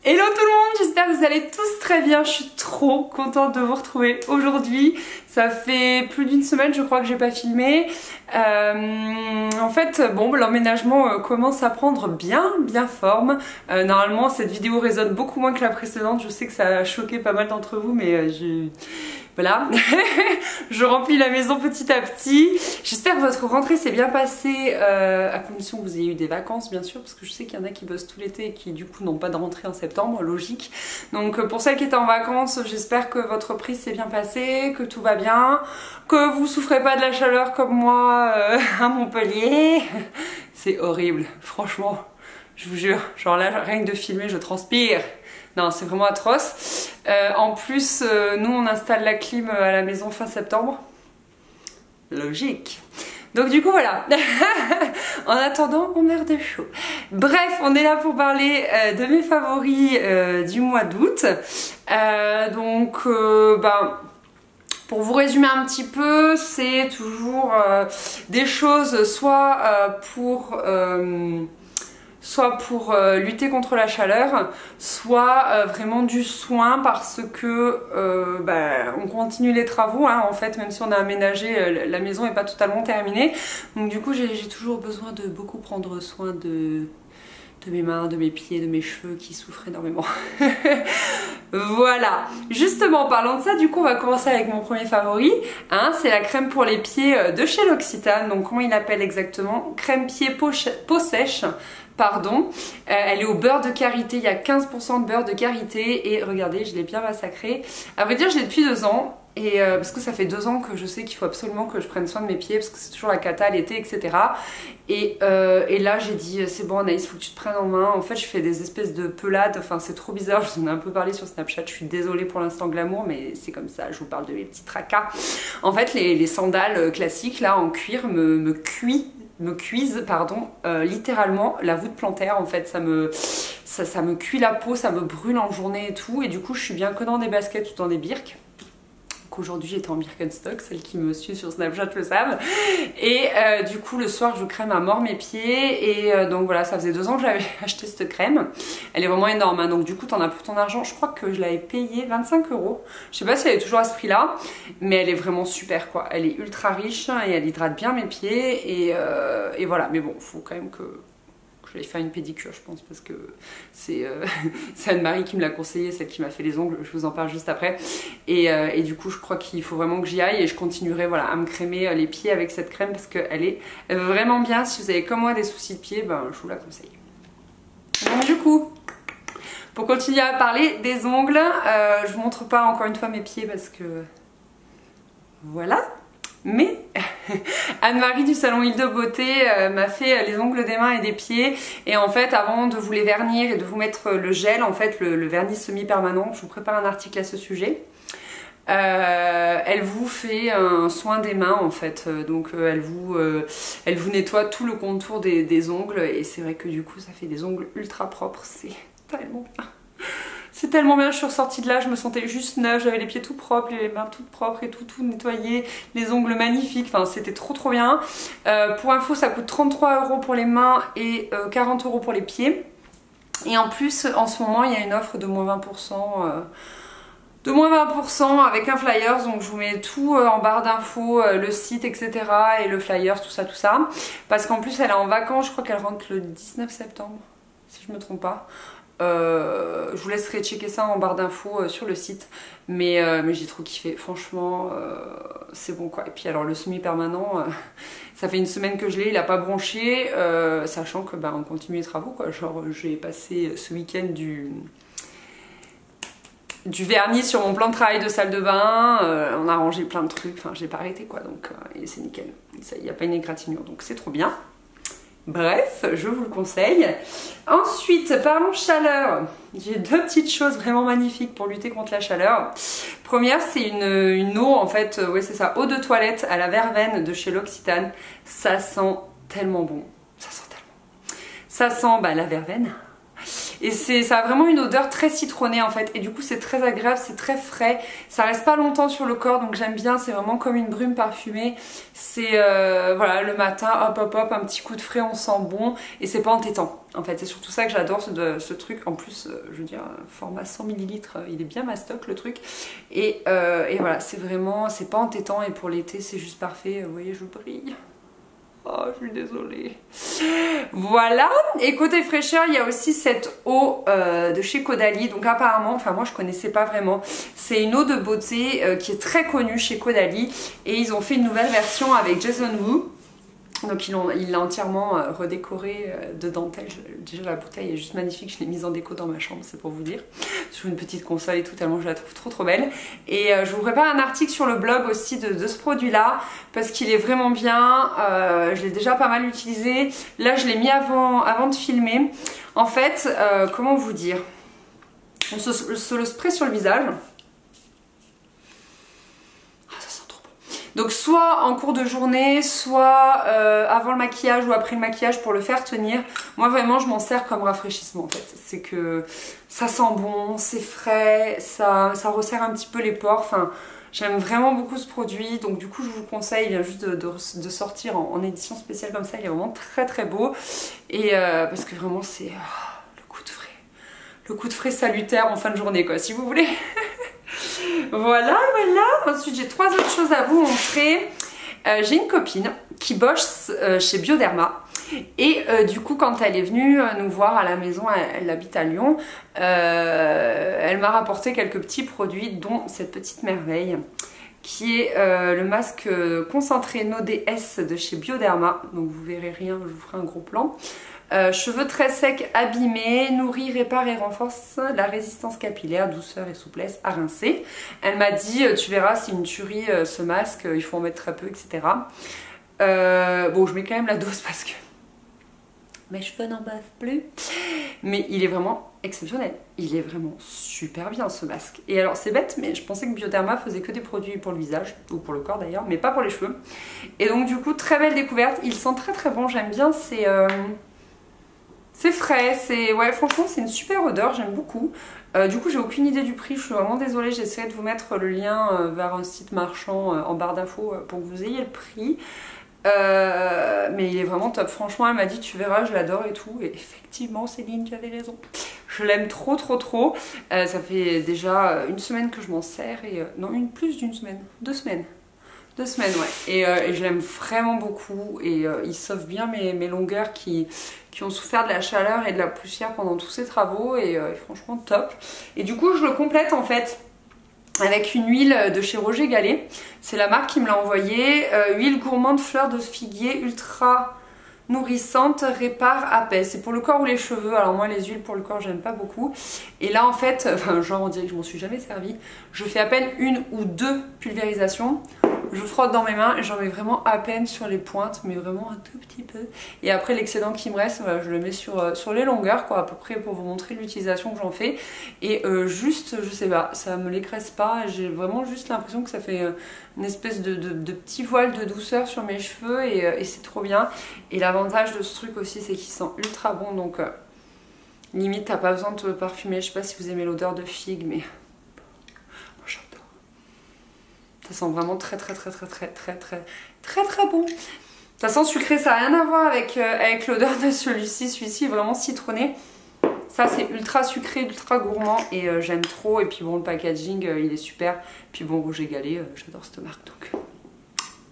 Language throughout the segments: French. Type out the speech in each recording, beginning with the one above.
Hello tout le monde, j'espère que vous allez tous très bien. Je suis trop contente de vous retrouver aujourd'hui. Ça fait plus d'une semaine je crois que j'ai pas filmé. En fait bon, l'emménagement commence à prendre bien forme. Normalement cette vidéo résonne beaucoup moins que la précédente. Je sais que ça a choqué pas mal d'entre vous, mais voilà, je remplis la maison petit à petit. J'espère que votre rentrée s'est bien passée, à condition que vous ayez eu des vacances bien sûr, parce que je sais qu'il y en a qui bossent tout l'été et qui du coup n'ont pas de rentrée en septembre, logique. Donc pour celles qui étaient en vacances, j'espère que votre prise s'est bien passée, que tout va bien, que vous souffrez pas de la chaleur comme moi à Montpellier. C'est horrible, franchement, je vous jure, genre là rien que de filmer je transpire. Non, c'est vraiment atroce. En plus, nous on installe la clim à la maison fin septembre. Logique. Donc du coup voilà. En attendant, on meurt de chaud. Bref, on est là pour parler de mes favoris du mois d'août. Pour vous résumer un petit peu, c'est toujours des choses soit pour lutter contre la chaleur, soit vraiment du soin parce que on continue les travaux, hein, en fait, même si on a aménagé, la maison n'est pas totalement terminée. Donc du coup j'ai toujours besoin de beaucoup prendre soin de mes mains, de mes pieds, de mes cheveux qui souffrent énormément. Voilà, justement parlant de ça, du coup on va commencer avec mon premier favori, hein, c'est la crème pour les pieds de chez L'Occitane. Donc comment il l'appelle exactement? Crème pied peau sèche. Pardon, elle est au beurre de karité, il y a 15% de beurre de karité et regardez, je l'ai bien massacré. À vrai dire, je l'ai depuis 2 ans et parce que ça fait 2 ans que je sais qu'il faut absolument que je prenne soin de mes pieds parce que c'est toujours la cata l'été, etc. Et là j'ai dit c'est bon Anaïs, faut que tu te prennes en main. En fait je fais des espèces de pelades, enfin c'est trop bizarre, je vous en ai un peu parlé sur Snapchat, je suis désolée pour l'instant glamour mais c'est comme ça, je vous parle de mes petits tracas. En fait les sandales classiques là en cuir me cuisent littéralement la voûte plantaire. En fait ça me cuit la peau, ça me brûle en journée et tout, et du coup je suis bien que dans des baskets ou dans des birks. Aujourd'hui j'étais en Birkenstock, celles qui me suivent sur Snapchat le savent, et du coup le soir je crème à mort mes pieds, et donc voilà, ça faisait 2 ans que j'avais acheté cette crème. Elle est vraiment énorme, hein, donc du coup t'en as pour ton argent. Je crois que je l'avais payée 25 €. Je sais pas si elle est toujours à ce prix là, mais elle est vraiment super quoi, elle est ultra riche et elle hydrate bien mes pieds, et voilà. Mais bon, faut quand même que je vais faire une pédicure je pense, parce que c'est Anne-Marie qui me l'a conseillé, celle qui m'a fait les ongles, je vous en parle juste après, et du coup je crois qu'il faut vraiment que j'y aille, et je continuerai voilà, à me crémer les pieds avec cette crème parce qu'elle est vraiment bien. Si vous avez comme moi des soucis de pieds, je vous la conseille. Donc du coup, pour continuer à parler des ongles, je vous montre pas encore une fois mes pieds parce que voilà. Mais Anne-Marie du salon Île de Beauté m'a fait les ongles des mains et des pieds, et en fait avant de vous les vernir et de vous mettre le gel, en fait le vernis semi-permanent, je vous prépare un article à ce sujet. Elle vous fait un soin des mains en fait, donc elle vous nettoie tout le contour des ongles, et c'est vrai que du coup ça fait des ongles ultra propres, c'est tellement bien. C'est tellement bien, je suis ressortie de là, je me sentais juste neuve, j'avais les pieds tout propres, les mains toutes propres et tout nettoyé, les ongles magnifiques, enfin c'était trop bien. Pour info, ça coûte 33 € pour les mains et 40 € pour les pieds. Et en plus, en ce moment, il y a une offre de moins 20%, avec un flyers, donc je vous mets tout en barre d'infos, le site, etc. et le flyers, tout ça. Parce qu'en plus, elle est en vacances, je crois qu'elle rentre le 19 septembre, si je me trompe pas. Je vous laisserai checker ça en barre d'infos sur le site, mais j'ai trop kiffé, franchement, c'est bon quoi. Et puis alors le semi-permanent, ça fait 1 semaine que je l'ai, il a pas bronché, sachant que on continue les travaux quoi. Genre j'ai passé ce week-end du vernis sur mon plan de travail de salle de bain, on a rangé plein de trucs, enfin j'ai pas arrêté quoi, donc c'est nickel, il n'y a pas une égratignure, donc c'est trop bien. Bref, je vous le conseille. Ensuite, parlons chaleur. J'ai 2 petites choses vraiment magnifiques pour lutter contre la chaleur. Première, c'est une eau en fait, ouais c'est ça, eau de toilette à la verveine de chez L'Occitane. Ça sent tellement bon. Ça sent tellement bon. Ça sent la verveine. Et ça a vraiment une odeur très citronnée en fait. Et du coup c'est très agréable, c'est très frais. Ça reste pas longtemps sur le corps donc j'aime bien. C'est vraiment comme une brume parfumée. C'est voilà, le matin, hop hop hop, un petit coup de frais, on sent bon. Et c'est pas entêtant. En fait, c'est surtout ça que j'adore ce truc. En plus, je veux dire, format 100 ml, il est bien mastoc le truc. Et voilà, c'est vraiment, c'est pas entêtant. Et pour l'été, c'est juste parfait. Vous voyez, je brille. Oh, je suis désolée. Voilà. Et côté fraîcheur, il y a aussi cette eau de chez Caudalie. Donc apparemment, enfin moi je connaissais pas vraiment. C'est une eau de beauté qui est très connue chez Caudalie. Et ils ont fait une nouvelle version avec Jason Wu. Donc il l'a entièrement redécoré de dentelle. Déjà la bouteille est juste magnifique, je l'ai mise en déco dans ma chambre, c'est pour vous dire. Sur une petite console et tout, tellement je la trouve trop belle. Et je vous prépare un article sur le blog aussi de ce produit là, parce qu'il est vraiment bien. Je l'ai déjà pas mal utilisé. Là je l'ai mis avant de filmer. En fait, comment vous dire, on se le spray sur le visage. Donc soit en cours de journée, soit avant le maquillage ou après le maquillage pour le faire tenir. Moi vraiment je m'en sers comme rafraîchissement en fait. C'est que ça sent bon, c'est frais, ça resserre un petit peu les pores. Enfin, j'aime vraiment beaucoup ce produit. Donc du coup je vous le conseille, il vient juste de sortir en édition spéciale comme ça. Il est vraiment très beau. Et parce que vraiment c'est le coup de frais. Le coup de frais salutaire en fin de journée quoi, si vous voulez. Voilà. Ensuite j'ai 3 autres choses à vous montrer. J'ai une copine qui bosse chez Bioderma. Et du coup quand elle est venue nous voir à la maison, elle habite à Lyon, elle m'a rapporté quelques petits produits dont cette petite merveille qui est le masque concentré No DS de chez Bioderma. Donc vous verrez rien, je vous ferai un gros plan. Cheveux très secs, abîmés, nourrit, répare et renforce la résistance capillaire, douceur et souplesse à rincer. Elle m'a dit, tu verras, c'est une tuerie ce masque, il faut en mettre très peu, etc. Bon, je mets quand même la dose parce que mes cheveux n'en bavent plus. Mais il est vraiment exceptionnel. Il est vraiment super bien ce masque. Et alors c'est bête, mais je pensais que Bioderma faisait que des produits pour le visage, ou pour le corps d'ailleurs, mais pas pour les cheveux. Et donc du coup, très belle découverte. Il sent très bon, j'aime bien, c'est frais, ouais, franchement c'est une super odeur, j'aime beaucoup. Du coup j'ai aucune idée du prix, je suis vraiment désolée, j'essaierai de vous mettre le lien vers un site marchand en barre d'infos pour que vous ayez le prix. Mais il est vraiment top, franchement elle m'a dit tu verras, je l'adore et tout. Et effectivement Céline, tu avais raison. Je l'aime trop. Ça fait déjà une semaine que je m'en sers et non, plus d'une semaine, 2 semaines. 2 semaines, ouais. Et je l'aime vraiment beaucoup. Et il sauve bien mes longueurs qui ont souffert de la chaleur et de la poussière pendant tous ces travaux. Et franchement, top. Et du coup, je le complète en fait avec une huile de chez Roger Gallet. C'est la marque qui me l'a envoyée. Huile gourmande fleur de figuier ultra nourrissante, répare, apaise. C'est pour le corps ou les cheveux. Alors moi les huiles pour le corps j'aime pas beaucoup. Et là en fait, enfin genre on dirait que je m'en suis jamais servi. Je fais à peine 1 ou 2 pulvérisations. Je frotte dans mes mains et j'en mets vraiment à peine sur les pointes, mais vraiment un tout petit peu. Et après l'excédent qui me reste, voilà, je le mets sur les longueurs quoi, à peu près pour vous montrer l'utilisation que j'en fais. Et juste, je sais pas, ça me l'écrase pas. J'ai vraiment juste l'impression que ça fait une espèce de petit voile de douceur sur mes cheveux et c'est trop bien. Et l'avantage de ce truc aussi, c'est qu'il sent ultra bon, donc limite t'as pas besoin de te parfumer. Je sais pas si vous aimez l'odeur de figue, mais moi j'adore. Ça sent vraiment très bon. Ça sent sucré, ça n'a rien à voir avec l'odeur de celui-ci. Celui-ci est vraiment citronné. Ça c'est ultra sucré, ultra gourmand et j'aime trop. Et puis bon, le packaging il est super. Puis bon, Roger Gallet, j'adore cette marque, donc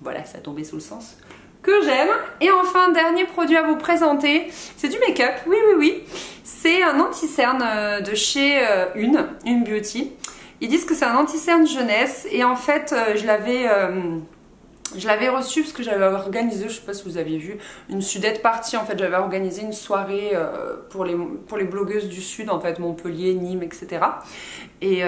voilà, ça a tombé sous le sens que j'aime. Et enfin, dernier produit à vous présenter, c'est du make-up, oui. C'est un anti-cerne de chez Une Beauty. Ils disent que c'est un anti-cerne jeunesse et en fait je l'avais reçu parce que j'avais organisé, je sais pas si vous aviez vu, une sudette partie. En fait j'avais organisé une soirée pour les blogueuses du sud, en fait Montpellier, Nîmes, etc. Et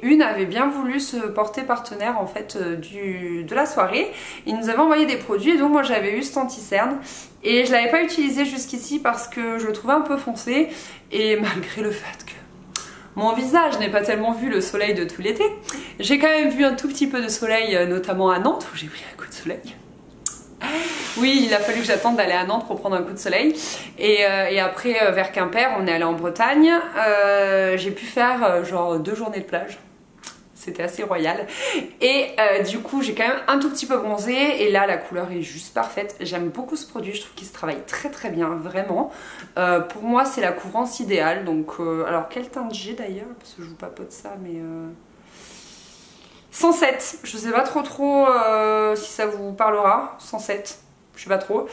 Une avait bien voulu se porter partenaire en fait de la soirée. Ils nous avaient envoyé des produits et donc moi j'avais eu cet anti-cerne et je l'avais pas utilisé jusqu'ici parce que je le trouvais un peu foncé et malgré le fait que mon visage n'ai pas tellement vu le soleil de tout l'été, j'ai quand même vu un tout petit peu de soleil, notamment à Nantes où j'ai pris un coup de soleil. Oui, il a fallu que j'attende d'aller à Nantes pour prendre un coup de soleil. Et après, vers Quimper, on est allé en Bretagne. J'ai pu faire genre 2 journées de plage. C'était assez royal. Et du coup, j'ai quand même un tout petit peu bronzé. Et là, la couleur est juste parfaite. J'aime beaucoup ce produit. Je trouve qu'il se travaille très très bien, vraiment. Pour moi, c'est la couvrance idéale. Donc, alors, quelle teinte j'ai d'ailleurs? Parce que je vous papote ça, mais... 107. Je sais pas trop si ça vous parlera. 107. Je sais pas trop.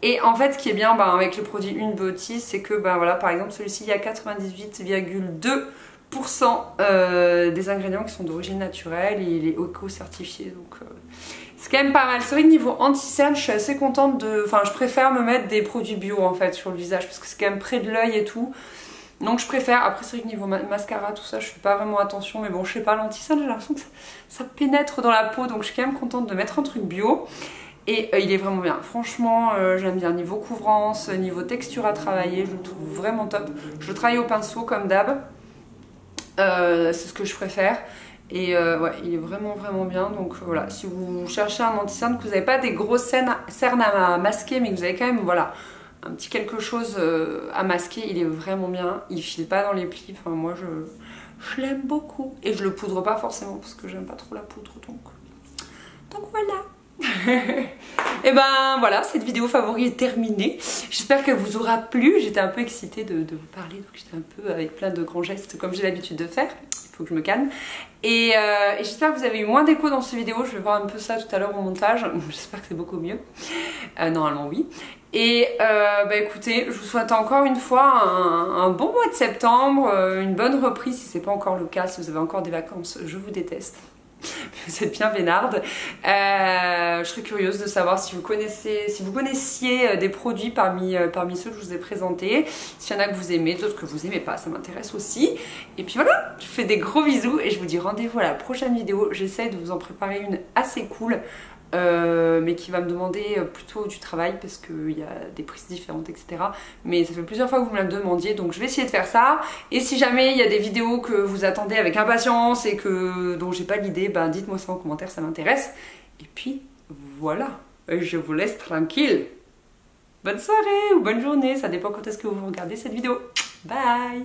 Et en fait, ce qui est bien avec les produits Une Beauty, c'est que, voilà, par exemple, celui-ci, il y a 98,2% des ingrédients qui sont d'origine naturelle et il est éco-certifié, donc c'est quand même pas mal. C'est vrai que niveau anti-cerne, je suis assez contente de... Enfin, je préfère me mettre des produits bio en fait sur le visage parce que c'est quand même près de l'œil et tout. Donc je préfère. Après c'est vrai que niveau mascara, tout ça, je fais pas vraiment attention, mais bon, je sais pas, l'anti-cerne, j'ai l'impression que ça pénètre dans la peau, donc je suis quand même contente de mettre un truc bio. Et il est vraiment bien, franchement j'aime bien, niveau couvrance, niveau texture à travailler, je le trouve vraiment top. Je le travaille au pinceau comme d'hab. C'est ce que je préfère et ouais, il est vraiment bien. Donc voilà, si vous cherchez un anti-cerne, que vous n'avez pas des grosses cernes à masquer, mais que vous avez quand même voilà un petit quelque chose à masquer, il est vraiment bien. Il file pas dans les plis, enfin moi je l'aime beaucoup et je le poudre pas forcément parce que j'aime pas trop la poudre, donc voilà. Et voilà, cette vidéo favori est terminée. J'espère qu'elle vous aura plu. J'étais un peu excitée de vous parler, donc j'étais un peu avec plein de grands gestes comme j'ai l'habitude de faire. Il faut que je me calme. Et j'espère que vous avez eu moins d'écho dans cette vidéo. Je vais voir un peu ça tout à l'heure au montage. J'espère que c'est beaucoup mieux. Normalement oui. Et écoutez, je vous souhaite encore une fois un bon mois de septembre, une bonne reprise si c'est pas encore le cas, si vous avez encore des vacances, je vous déteste. Vous êtes bien vénarde. Je serais curieuse de savoir si vous connaissiez des produits parmi ceux que je vous ai présentés. S'il y en a que vous aimez, d'autres que vous aimez pas, ça m'intéresse aussi. Et puis voilà, je vous fais des gros bisous et je vous dis rendez-vous à la prochaine vidéo. J'essaie de vous en préparer une assez cool. Mais qui va me demander plutôt du travail parce qu'il y a des prises différentes, etc. Mais ça fait plusieurs fois que vous me la demandiez, donc je vais essayer de faire ça. Et si jamais il y a des vidéos que vous attendez avec impatience et dont j'ai pas l'idée, dites-moi ça en commentaire, ça m'intéresse. Et puis voilà, je vous laisse tranquille. Bonne soirée ou bonne journée, ça dépend quand est-ce que vous regardez cette vidéo. Bye!